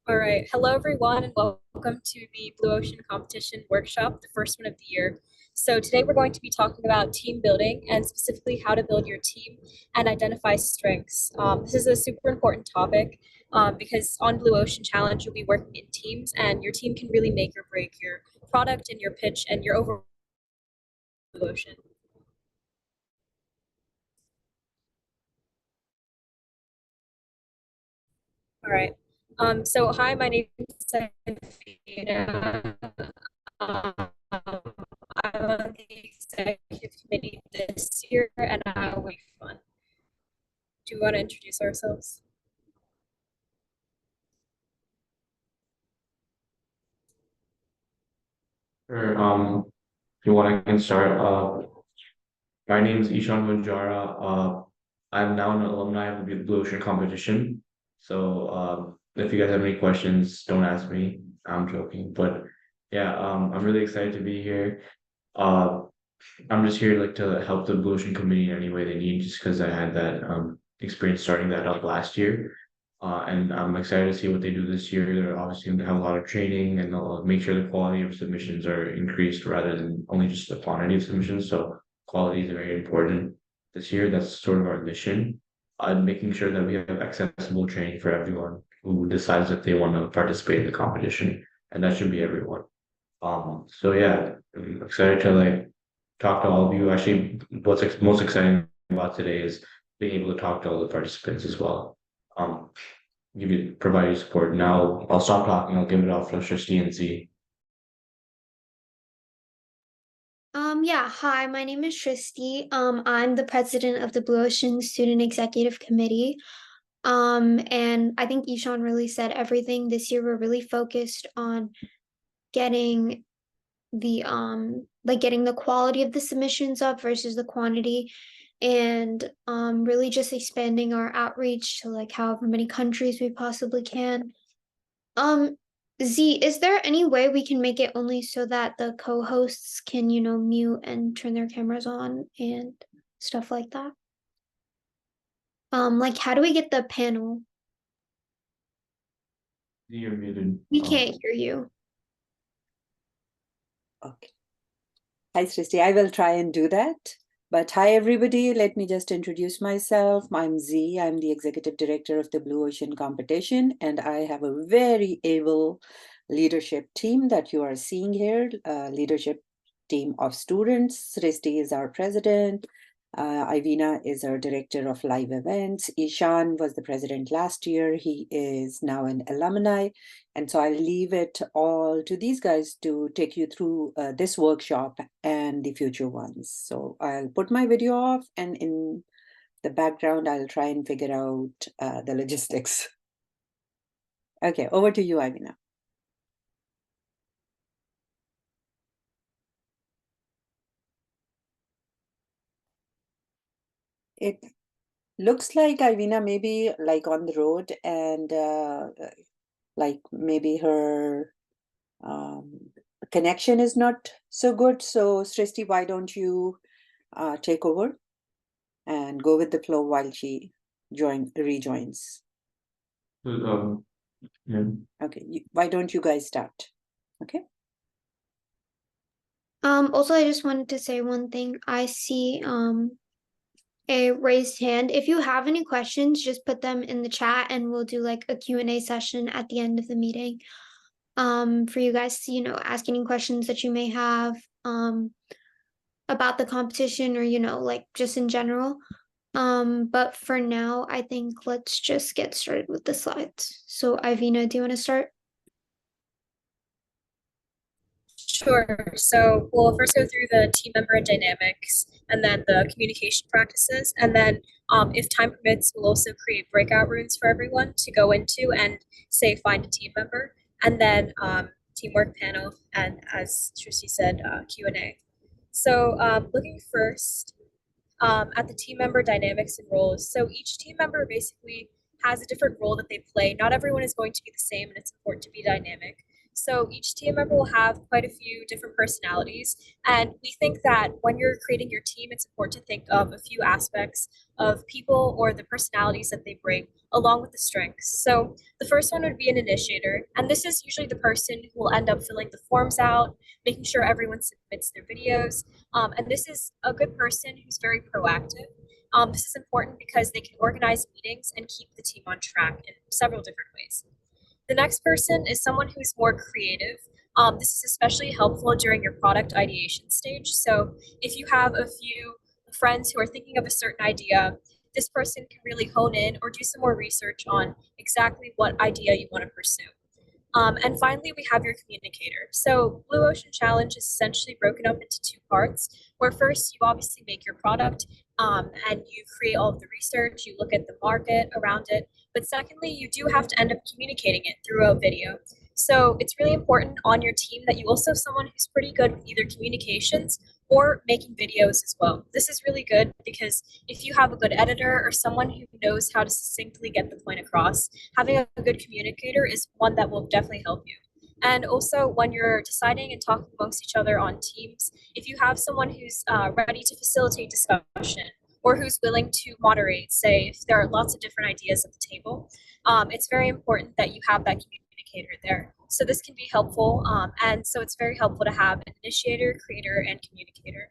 All right. Hello, everyone, and welcome to the Blue Ocean Competition Workshop, the first one of the year. So today we're going to be talking about team building and specifically how to build your team and identify strengths. This is a super important topic because on Blue Ocean Challenge, you'll be working in teams and your team can really make or break your product and your pitch and your overall Blue Ocean. All right. So hi, my name is Safina. Um, I'm on the executive committee this year, and I will be fun. Do you want to introduce ourselves? Sure. If you want, I can start. My name is Ishan Manjara. I'm now an alumni of the Blue Ocean competition. So, if you guys have any questions, don't ask me. I'm joking, but yeah, I'm really excited to be here. Uh, I'm just here like to help the Blue Ocean committee in any way they need, just because I had that experience starting that up last year. And I'm excited to see what they do this year. They're obviously going to have a lot of training and they'll make sure the quality of submissions are increased rather than only just the quantity of submissions. So quality is very important this year. That's sort of our mission. And making sure that we have accessible training for everyone who decides that they want to participate in the competition. And that should be everyone. So yeah, I'm excited to like talk to all of you. Actually, most exciting about today is being able to talk to all the participants as well. Um, provide you support. Now I'll stop talking. I'll give it off to Shristi and Z. Yeah, hi, my name is Shristi. I'm the president of the Blue Ocean Student Executive Committee. And I think Ishan really said everything. This year we're really focused on getting getting the quality of the submissions up versus the quantity, and really just expanding our outreach to like however many countries we possibly can. Um, Z, is there any way we can make it only so that the co-hosts can, mute and turn their cameras on and stuff like that? Like how do we get the panel? Z, you're muted. We can't hear you. Okay. Hi, Srishti. I will try and do that. But hi, everybody. Let me just introduce myself. I'm Z. I'm the executive director of the Blue Ocean Competition, and I have a very able leadership team that you are seeing here, leadership team of students. Srishti is our president. Ivina is our director of live events. Ishan was the president last year. He is now an alumni. And so I'll leave it all to these guys to take you through this workshop and the future ones. So I'll put my video off, and in the background, I'll try and figure out the logistics. Okay, over to you, Ivina. It looks like Ivina maybe like on the road, and like maybe her connection is not so good. So Srishti, why don't you take over and go with the flow while she rejoins? Yeah. Okay, why don't you guys start? Okay. Also, I just wanted to say one thing. I see a raised hand. If you have any questions, just put them in the chat and we'll do like a Q&A session at the end of the meeting. For you guys to, ask any questions that you may have about the competition or, like just in general. But for now, I think let's just get started with the slides. So Ivina, do you want to start? Sure. So we'll first go through the team member dynamics and then the communication practices. And then if time permits, we'll also create breakout rooms for everyone to go into and say, find a team member. And then teamwork panel. And as Shruti said, Q&A. So looking first at the team member dynamics and roles. So each team member basically has a different role that they play. Not everyone is going to be the same, and it's important to be dynamic. So each team member will have quite a few different personalities. And we think that when you're creating your team, it's important to think of a few aspects of people or the personalities that they bring along with the strengths. So the first one would be an initiator. And this is usually the person who will end up filling the forms out, making sure everyone submits their videos. And this is a good person who's very proactive. This is important because they can organize meetings and keep the team on track in several different ways. The next person is someone who's more creative. This is especially helpful during your product ideation stage. So if you have a few friends who are thinking of a certain idea, this person can really hone in or do some more research on exactly what idea you want to pursue. And finally, we have your communicator. So Blue Ocean Challenge is essentially broken up into two parts, where first you obviously make your product and you create all of the research, you look at the market around it. But secondly, you do have to end up communicating it through a video. So it's really important on your team that you also have someone who's pretty good with either communications or making videos as well. This is really good because if you have a good editor or someone who knows how to succinctly get the point across, having a good communicator is one that will definitely help you. And also, when you're deciding and talking amongst each other on teams, if you have someone who's ready to facilitate discussion or who's willing to moderate, say, if there are lots of different ideas at the table, it's very important that you have that communicator there. So this can be helpful. And so it's very helpful to have an initiator, creator, and communicator.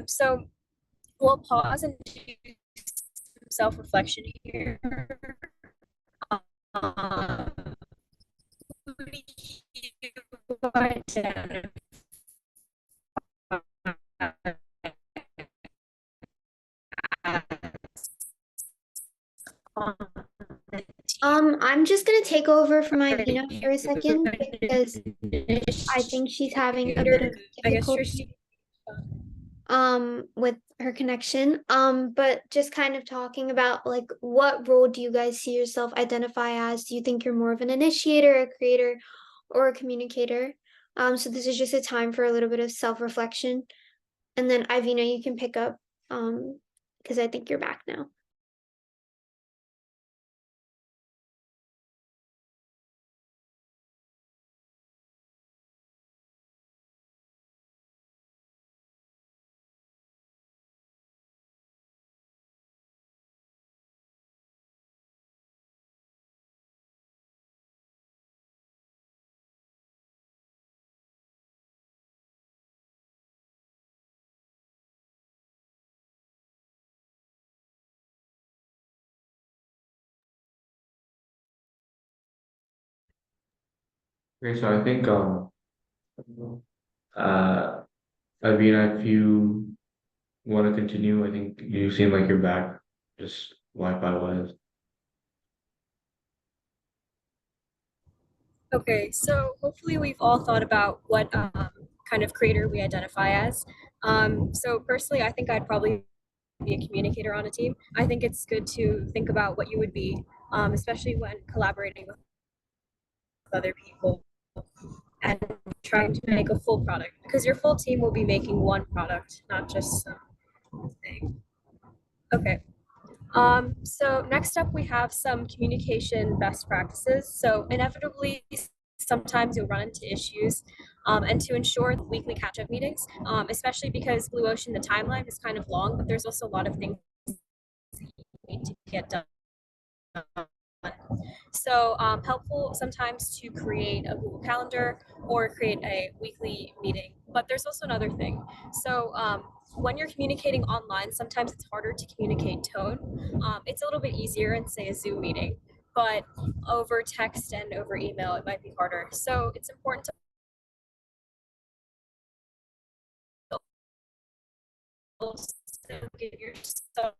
So we'll pause and do some self-reflection here. Who do you identify on the I'm just gonna take over for my Vina for a second because I think she's having a bit of I guess difficulty with her connection. But just kind of talking about like what role do you guys see yourself identify as? Do you think you're more of an initiator, a creator, or a communicator? So this is just a time for a little bit of self-reflection. And then Ivina, you can pick up because I think you're back now. Okay, so I think uh Avina, if you want to continue, I think you seem like you're back, just Wi-Fi wise. Okay, so hopefully we've all thought about what kind of creator we identify as. So personally, I think I'd probably be a communicator on a team. I think it's good to think about what you would be, especially when collaborating with other people and trying to make a full product because your full team will be making one product, not just something. Okay. So next up, we have some communication best practices. So inevitably, sometimes you'll run into issues, and to ensure the weekly catch-up meetings, especially because Blue Ocean, the timeline is kind of long, but there's also a lot of things you need to get done. So helpful sometimes to create a Google Calendar or create a weekly meeting. But there's also another thing. So when you're communicating online, sometimes it's harder to communicate tone. It's a little bit easier in, say, a Zoom meeting, but over text and over email, it might be harder. So it's important to also give yourself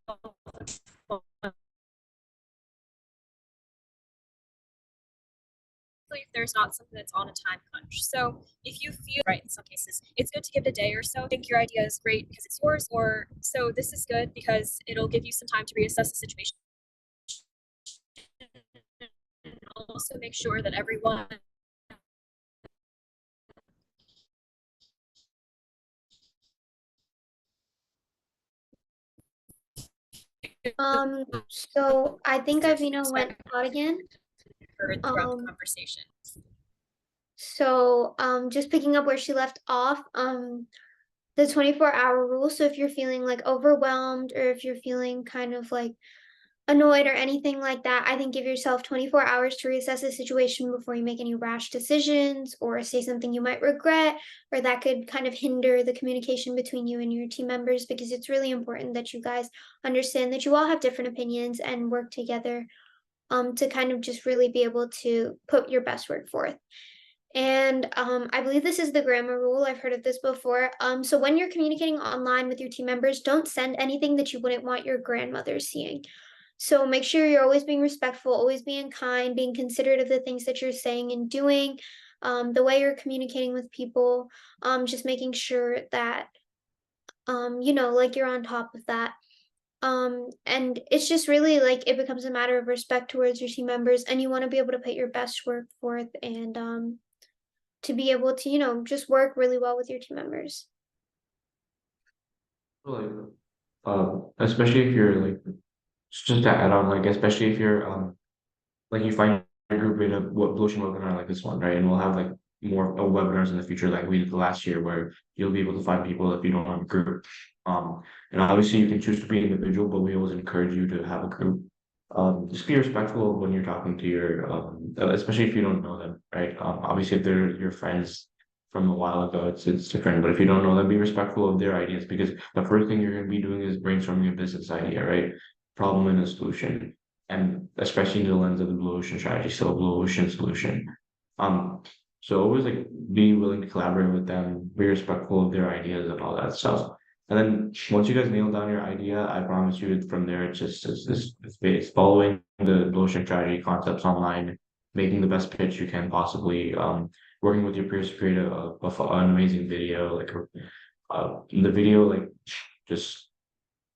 if there's not something that's on a time crunch. So if you feel right in some cases, it's good to give it a day or so. Think your idea is great because it's yours, or so this is good because it'll give you some time to reassess the situation. Also make sure that everyone So I think Ivina went out again. heard throughout the conversation. So just picking up where she left off, the 24-hour rule. So if you're feeling like overwhelmed, or if you're feeling kind of like annoyed or anything like that, I think give yourself 24 hours to reassess the situation before you make any rash decisions or say something you might regret, or that could kind of hinder the communication between you and your team members, because it's really important that you guys understand that you all have different opinions and work together to kind of just really be able to put your best work forth. And I believe this is the grammar rule. I've heard of this before. So when you're communicating online with your team members, don't send anything that you wouldn't want your grandmother seeing. So make sure you're always being respectful, always being kind, being considerate of the things that you're saying and doing, the way you're communicating with people, just making sure that, like you're on top of that. And it's just really like it becomes a matter of respect towards your team members, and you want to be able to put your best work forth, and to be able to, just work really well with your team members. Like, especially if you're like, just to add on, like, especially if you're, like you find a group in a Bluocean webinar like this one, right? And we'll have like more webinars in the future, like we did the last year, where you'll be able to find people if you don't have a group. And obviously you can choose to be individual, but we always encourage you to have a group. Just be respectful when you're talking to your, especially if you don't know them, right? Obviously if they're your friends from a while ago, it's different. But if you don't know them, be respectful of their ideas, because the first thing you're going to be doing is brainstorming a business idea, right? Problem and a solution, and especially in the lens of the blue ocean strategy, so blue ocean solution. Um, so always like be willing to collaborate with them, be respectful of their ideas and all that stuff. And then once you guys nail down your idea, I promise you from there it's following the blue ocean strategy concepts online, making the best pitch you can possibly, working with your peers to create an amazing video, like the video, like just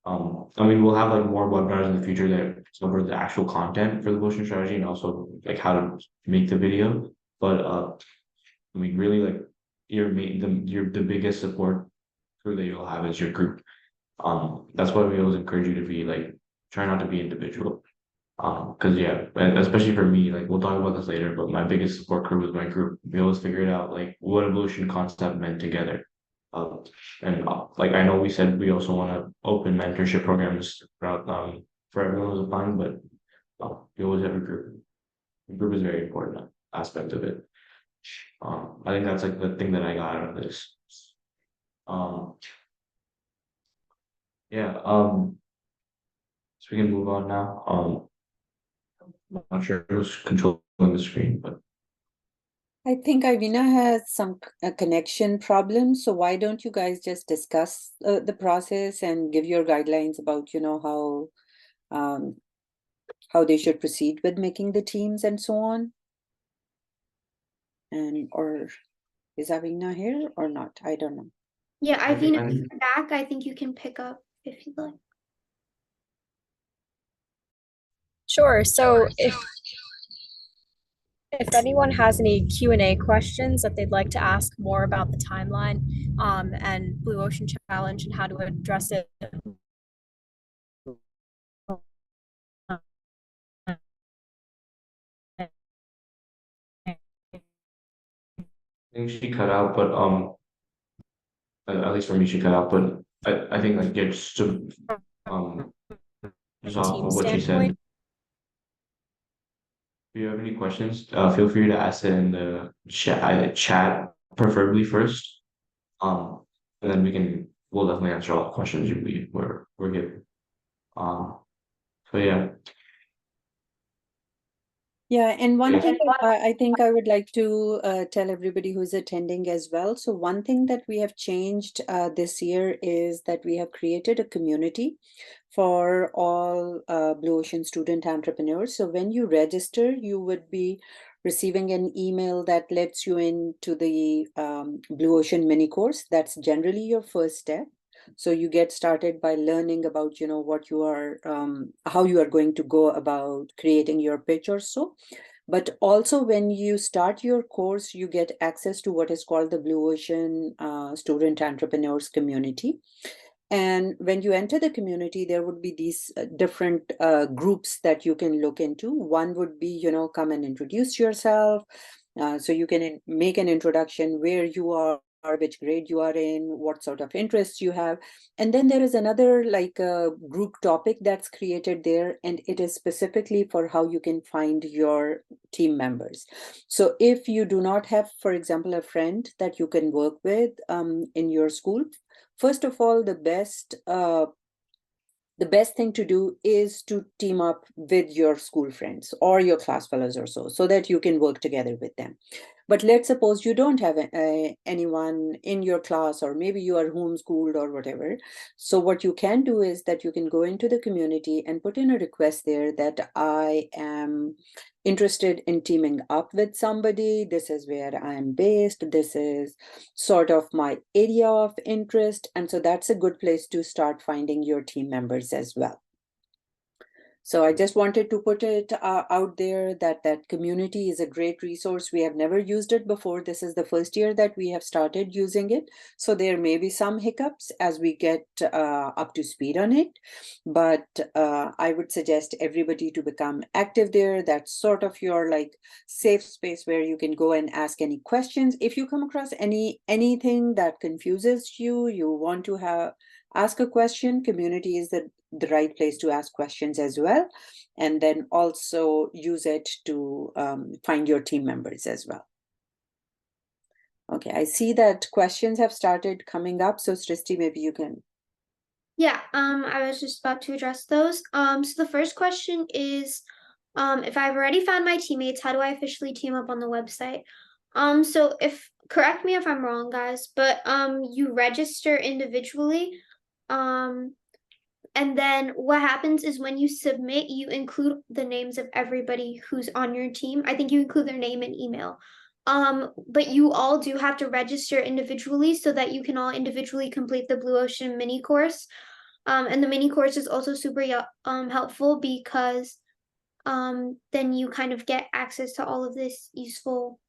I mean, we'll have like more webinars in the future that cover the actual content for the motion strategy and also like how to make the video. But I mean, really, like the biggest support crew that you'll have is your group. That's why we always encourage you to be like, try not to be individual. Because yeah, and especially for me, like we'll talk about this later, but my biggest support crew was my group. We always figured out like what evolution concept meant together. Uh, and like I know we said we also want to open mentorship programs throughout, for everyone who's applying, but we always have a group. The group is a very important aspect of it. I think that's like the thing that I got out of this. Um, yeah. So we can move on now. I'm not sure who's controlling the screen, but I think Ivina has some connection problems. So why don't you guys just discuss the process and give your guidelines about, how they should proceed with making the teams and so on? And or is Ivina here or not? I don't know. Yeah, I think, Ivina, if you're back, I think you can pick up if you'd like. Sure. So if anyone has any Q&A questions that they'd like to ask more about the timeline, and Blue Ocean Challenge and how to address it, I think she cut out, but at least for me, she cut out. But I think like just to um just off team of what she standpoint. said. If you have any questions, feel free to ask it in the chat preferably first. And then we'll definitely answer all the questions we're given. So yeah. Yeah, and one Yes. thing I think I would like to tell everybody who's attending as well. So one thing that we have changed this year is that we have created a community for all Blue Ocean student entrepreneurs. So when you register, you would be receiving an email that lets you into the Blue Ocean mini course. That's generally your first step. So you get started by learning about, what you are, how you are going to go about creating your pitch or so. But also when you start your course, you get access to what is called the Blue Ocean Student Entrepreneurs Community. And when you enter the community, there would be these different groups that you can look into. One would be, come and introduce yourself. So you can make an introduction, where you are, which grade you are in, what sort of interests you have. And then there is another like group topic that's created there, and it is specifically for how you can find your team members. So if you do not have, for example, a friend that you can work with in your school, first of all, the best thing to do is to team up with your school friends or your class fellows or so that you can work together with them. But let's suppose you don't have anyone in your class, or maybe you are homeschooled or whatever. So what you can do is that you can go into the community and put in a request there that I am interested in teaming up with somebody. This is where I am based. This is sort of my area of interest. And so that's a good place to start finding your team members as well. So I just wanted to put it out there that that community is a great resource. We have never used it before. This is the first year that we have started using it. So there may be some hiccups as we get up to speed on it. But I would suggest everybody to become active there. That's sort of your like safe space where you can go and ask any questions. If you come across anything that confuses you, you want to ask a question, community is the right place to ask questions as well. And then also use it to find your team members as well. Okay, I see that questions have started coming up. So Srishti, maybe you can. Yeah, I was just about to address those. So the first question is, if I've already found my teammates, how do I officially team up on the website? So correct me if I'm wrong, guys, but you register individually. And then what happens is when you submit, you include the names of everybody who's on your team. I think you include their name and email. But you all do have to register individually so that you can all individually complete the Blue Ocean mini course. And the mini course is also super helpful because then you kind of get access to all of this useful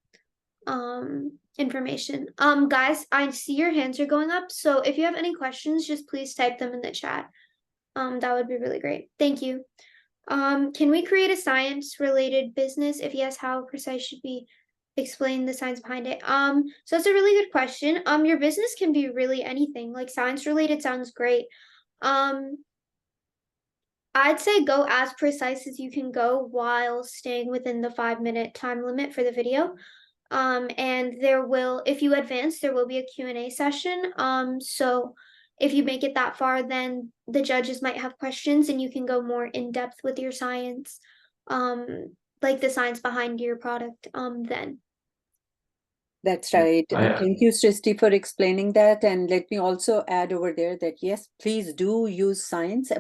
information. Guys, I see your hands are going up. So if you have any questions, just please type them in the chat. That would be really great. Thank you. Can we create a science related business? If yes, how precise should we explain the science behind it? So that's a really good question. Your business can be really anything. Like science related sounds great. I'd say go as precise as you can go while staying within the 5-minute time limit for the video. And if you advance, there will be a Q&A session. So if you make it that far, then the judges might have questions and you can go more in depth with your science, like the science behind your product, then. That's right. Thank you, Srishti, for explaining that. And let me also add over there that, yes, please do use science.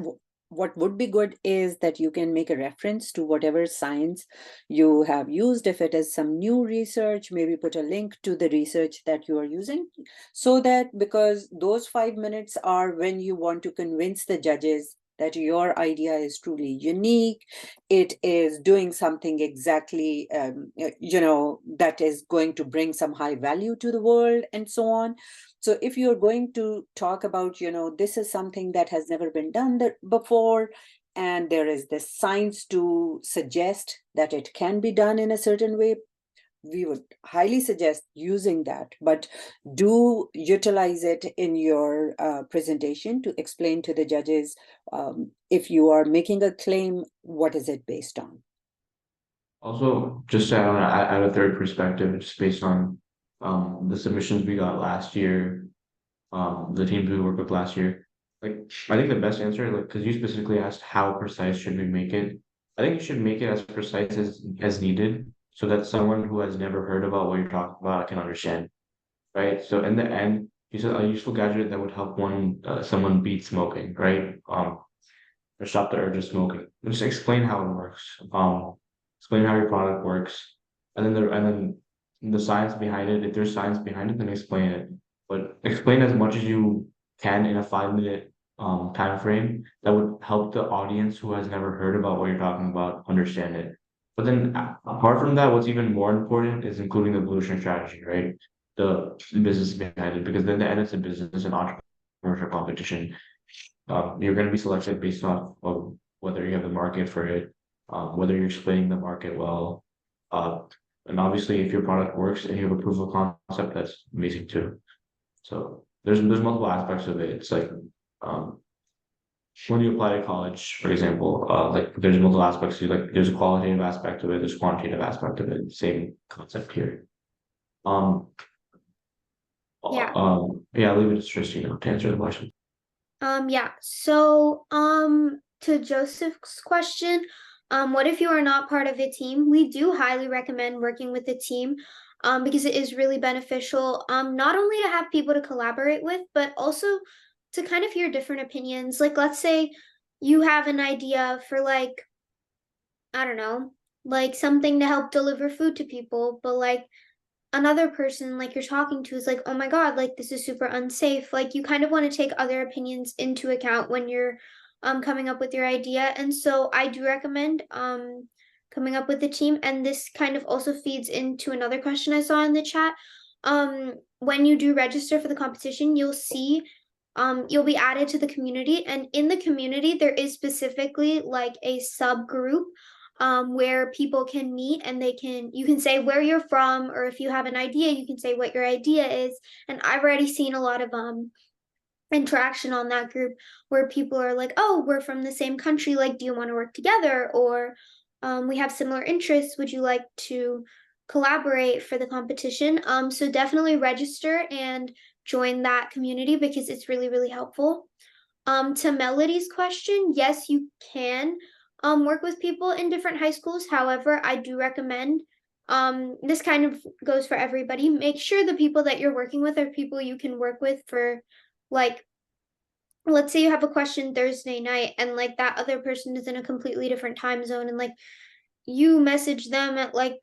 What would be good is that you can make a reference to whatever science you have used. If it is some new research, maybe put a link to the research that you are using, so that, because those 5 minutes are when you want to convince the judges that your idea is truly unique, it is doing something exactly, that is going to bring some high value to the world and so on. So if you're going to talk about, this is something that has never been done before, and there is this science to suggest that it can be done in a certain way, we would highly suggest using that, but do utilize it in your presentation to explain to the judges, if you are making a claim, what is it based on? Also, just to add a third perspective, just based on the submissions we got last year, the teams we worked with last year. Like, I think the best answer, like, because you specifically asked how precise should we make it, I think you should make it as precise as needed, so that someone who has never heard about what you're talking about can understand, right? So in the end, you said a useful gadget that would help someone beat smoking, right? Or stop the urge of smoking. Just explain how it works. Explain how your product works, and then the science behind it. If there's science behind it, then explain it. But explain as much as you can in a 5-minute time frame that would help the audience who has never heard about what you're talking about understand it. But then apart from that, what's even more important is including the evolution strategy, right? The business behind it, because then the end it's a business and entrepreneurship competition. You're going to be selected based off of whether you have the market for it, whether you're explaining the market well, And obviously, if your product works and you have a proof of concept, that's amazing too. So there's multiple aspects of it. It's like um, when you apply to college, for example, like there's multiple aspects to like there's a qualitative aspect of it, there's a quantitative aspect of it. Same concept here. Um, Yeah. yeah, I'll leave it to Tristan to answer the question. Yeah. So, to Joseph's question, what if you are not part of a team? We do highly recommend working with a team, because it is really beneficial, not only to have people to collaborate with, but also to kind of hear different opinions. Like, let's say you have an idea for like, I don't know, like something to help deliver food to people, but like another person like you're talking to is like, oh my God, like this is super unsafe. Like you kind of want to take other opinions into account when you're coming up with your idea. And so I do recommend coming up with a team. And this kind of also feeds into another question I saw in the chat. When you do register for the competition, you'll see you'll be added to the community. And in the community, there is specifically like a subgroup where people can meet and you can say where you're from, or if you have an idea, you can say what your idea is. And I've already seen a lot of interaction on that group where people are like, oh, we're from the same country, like, do you want to work together? Or we have similar interests, would you like to collaborate for the competition? So definitely register and join that community because it's really, really helpful. To Melody's question, yes, you can work with people in different high schools. However, I do recommend this kind of goes for everybody. Make sure the people that you're working with are people you can work with for, like, let's say you have a question Thursday night and like that other person is in a completely different time zone, and like you message them at like,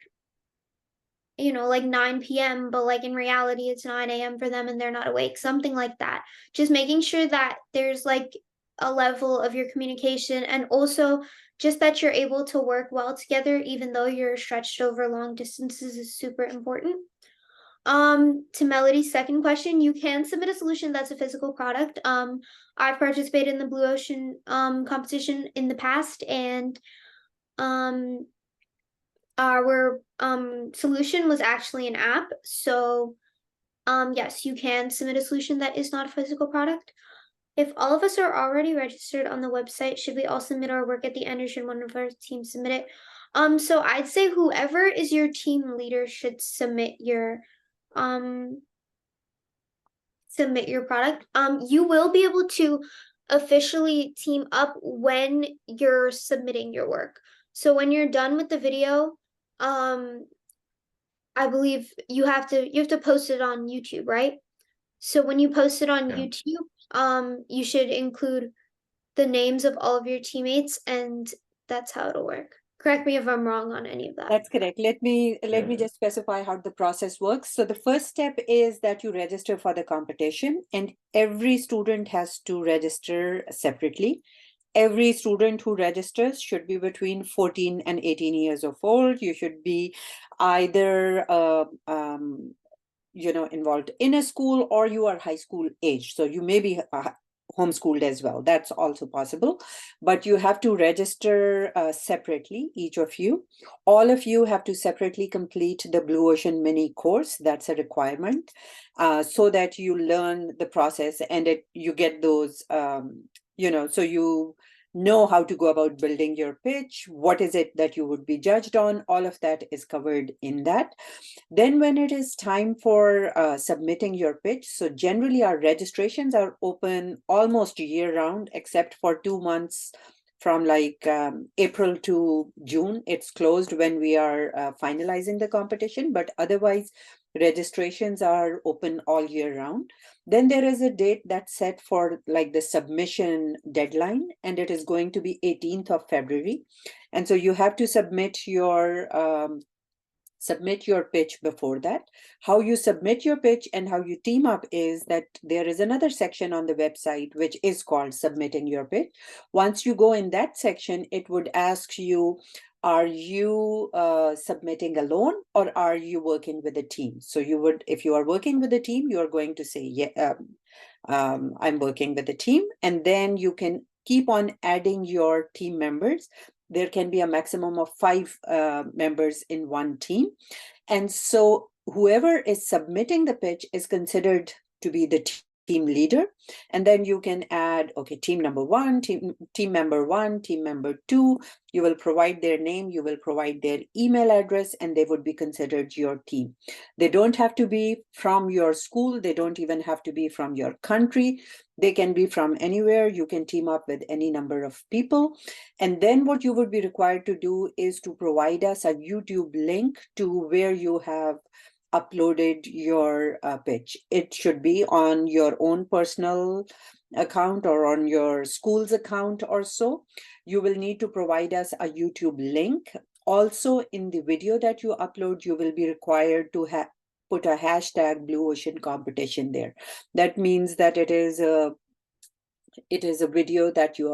you know, like 9 p.m., but like in reality it's 9 a.m. for them and they're not awake, something like that. Just making sure that there's like a level of your communication, and also just that you're able to work well together, even though you're stretched over long distances, is super important. To Melody's second question, you can submit a solution that's a physical product. I've participated in the Blue Ocean competition in the past, and our solution was actually an app. So yes, you can submit a solution that is not a physical product. If all of us are already registered on the website, should we all submit our work at the end, or should one of our team submit it? So I'd say whoever is your team leader should submit your product. You will be able to officially team up when you're submitting your work. So when you're done with the video, I believe you have to post it on YouTube, right? So when you post it on YouTube, you should include the names of all of your teammates, and that's how it'll work. Correct me if I'm wrong on any of that. That's correct. Let me just specify how the process works. So the first step is that you register for the competition, and every student has to register separately. Every student who registers should be between 14 and 18 years of old. You should be either involved in a school, or you are high school age. So you may be homeschooled as well. That's also possible. But you have to register separately, each of you. All of you have to separately complete the Blue Ocean mini course. That's a requirement, so that you learn the process and you get those, so you know how to go about building your pitch. What is it that you would be judged on? All of that is covered in that. Then when it is time for submitting your pitch, so generally our registrations are open almost year round, except for 2 months from like April to June. It's closed when we are finalizing the competition, but otherwise registrations are open all year round. Then there is a date that's set for like the submission deadline, and it is going to be 18th of February. And so you have to submit your pitch before that. How you submit your pitch and how you team up is that there is another section on the website which is called submitting your pitch. Once you go in that section, it would ask you, are you submitting alone, or are you working with a team? So you would, if you are working with a team, you are going to say, yeah, I'm working with a team, and then you can keep on adding your team members. there can be a maximum of 5 members in one team. And so whoever is submitting the pitch is considered to be the team leader. And then you can add, okay, team number 1, team member 1, team member 2. You will provide their name, you will provide their email address, and they would be considered your team. They don't have to be from your school. They don't even have to be from your country. They can be from anywhere. You can team up with any number of people. And then what you would be required to do is to provide us a YouTube link to where you have uploaded your pitch. It should be on your own personal account or on your school's account or so. You will need to provide us a YouTube link. Also, in the video that you upload, you will be required to put a hashtag Blue Ocean Competition there. That means that it is a video that you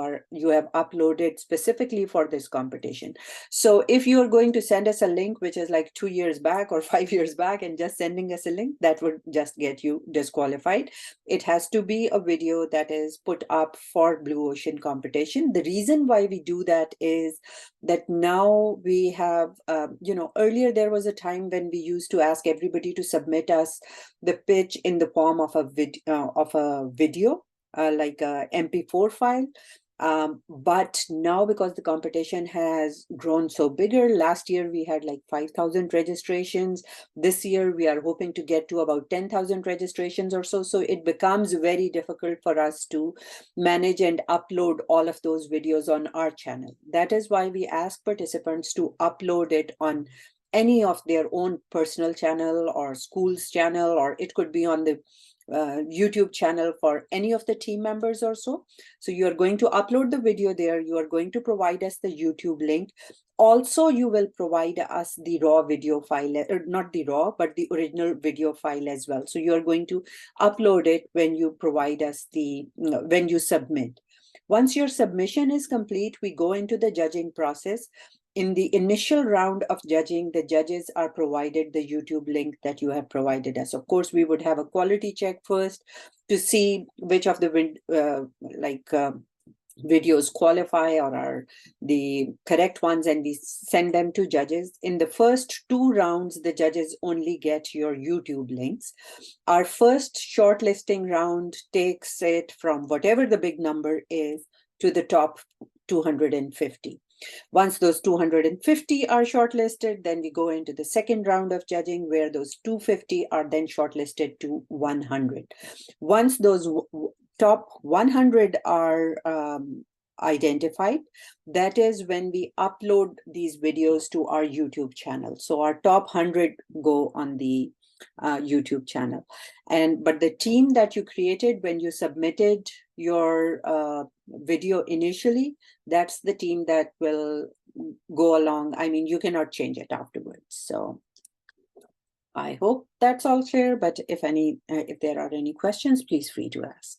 have uploaded specifically for this competition. So if you are going to send us a link which is like 2 years back or 5 years back and just sending us a link, that would just get you disqualified. It has to be a video that is put up for Blue Ocean Competition. The reason why we do that is that now we have, earlier there was a time when we used to ask everybody to submit us the pitch in the form of a video, like a MP4 file. But now, because the competition has grown so bigger, last year we had like 5,000 registrations. This year we are hoping to get to about 10,000 registrations or so. So it becomes very difficult for us to manage and upload all of those videos on our channel. That is why we ask participants to upload it on any of their own personal channel or school's channel, or it could be on the YouTube channel for any of the team members or so. So you are going to upload the video there. You are going to provide us the YouTube link. Also, you will provide us the raw video file, not the raw, but the original video file as well. So you are going to upload it when you provide us when you submit. Once your submission is complete, we go into the judging process. In the initial round of judging, the judges are provided the YouTube link that you have provided us. Of course, we would have a quality check first to see which of the videos qualify or are the correct ones, and we send them to judges. In the first 2 rounds, the judges only get your YouTube links. Our first shortlisting round takes it from whatever the big number is to the top 250. Once those 250 are shortlisted, then we go into the second round of judging, where those 250 are then shortlisted to 100. Once those top 100 are identified, that is when we upload these videos to our YouTube channel. So our top 100 go on the YouTube channel. But the team that you created when you submitted your video initially, that's the team that will go along. I mean, you cannot change it afterwards. So I hope that's all clear, but if there are any questions, please free to ask.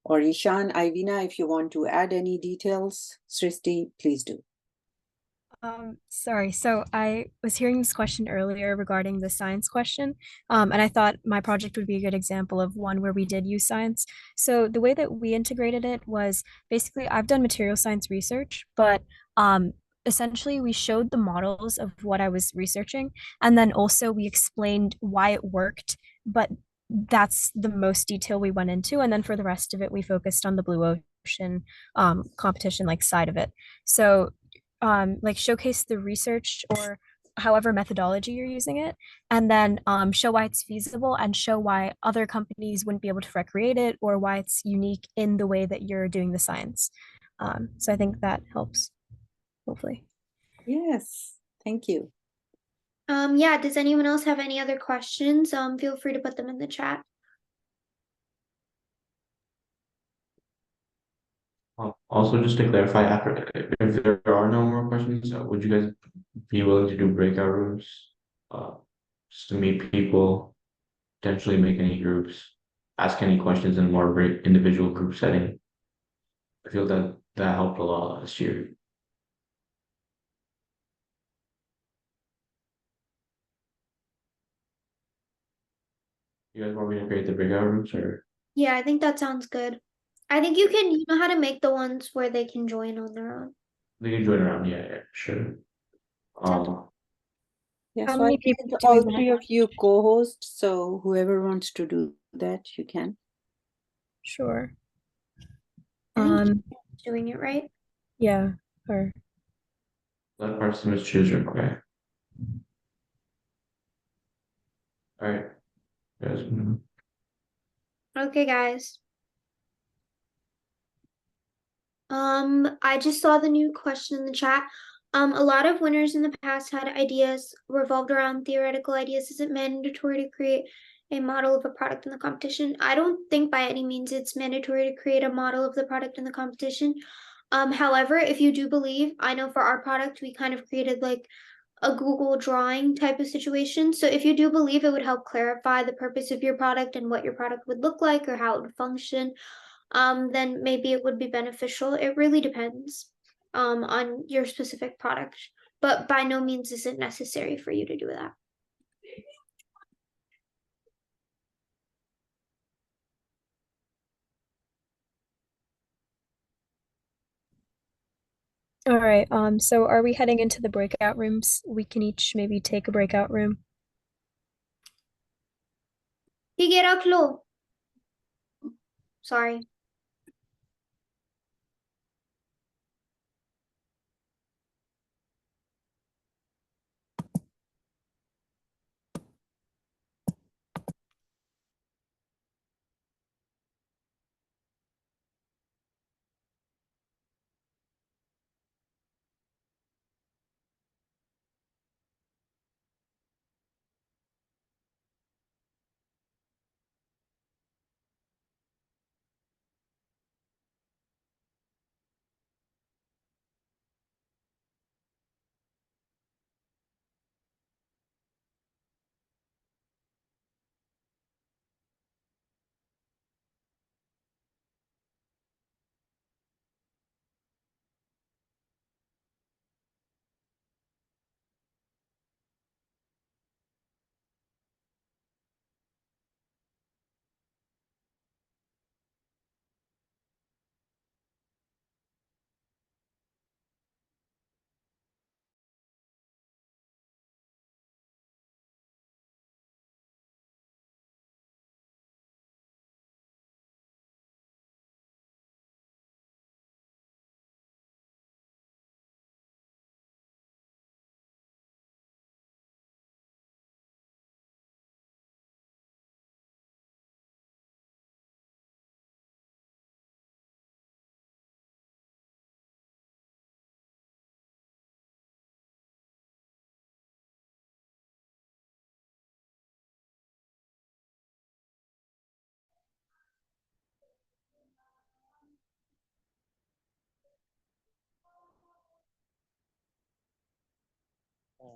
Or Ishan, Ivina, if you want to add any details, Srishti, please do. Sorry. So I was hearing this question earlier regarding the science question, and I thought my project would be a good example of one where we did use science. So the way that we integrated it was basically, I've done material science research, but essentially we showed the models of what I was researching, and then also we explained why it worked, but that's the most detail we went into. And then for the rest of it, we focused on the Blue Ocean competition side of it. So showcase the research or however methodology you're using it, and then show why it's feasible and show why other companies wouldn't be able to recreate it, or why it's unique in the way that you're doing the science. So I think that helps, hopefully. Yes, thank you. Yeah, does anyone else have any other questions? Feel free to put them in the chat. Also, just to clarify, if there are no more questions, would you guys be willing to do breakout rooms, just to meet people, potentially make any groups, ask any questions in a more individual group setting? I feel that helped a lot last year. You guys want me to create the breakout rooms, or? Yeah, I think that sounds good. I think you know how to make the ones where they can join on their own. They can join around, yeah, sure. Yeah, How so I many people made do we all want? three of you co-hosts, so whoever wants to do that, you can. Sure. I think doing it right. Yeah, or Let participants choose your okay. All right. Guys, Okay, guys. I just saw the new question in the chat. A lot of winners in the past had ideas revolved around theoretical ideas. Is it mandatory to create a model of a product in the competition? I don't think by any means it's mandatory to create a model of the product in the competition. However, if you do believe, I know for our product, we kind of created like a Google drawing type of situation. So if you do believe it would help clarify the purpose of your product and what your product would look like or how it would function, then maybe it would be beneficial. It really depends on your specific product, but by no means is it necessary for you to do that. all right. So are we heading into the breakout rooms? We can each maybe take a breakout room. Higeraklo. Sorry.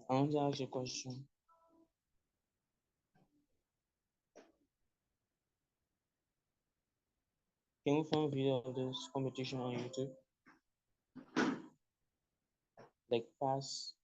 I want to ask you a question. Can we find a video of this competition on YouTube? Like past.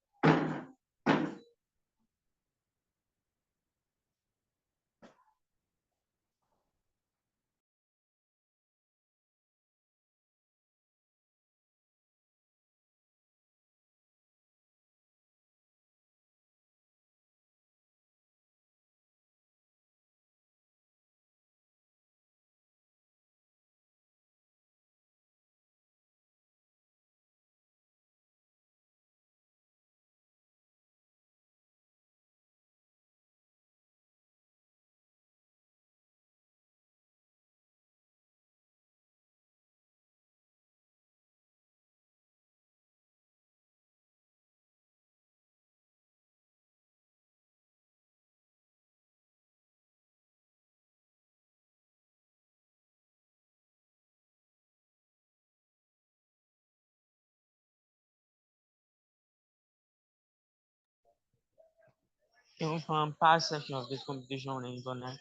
Can we find past section of this competition on the internet?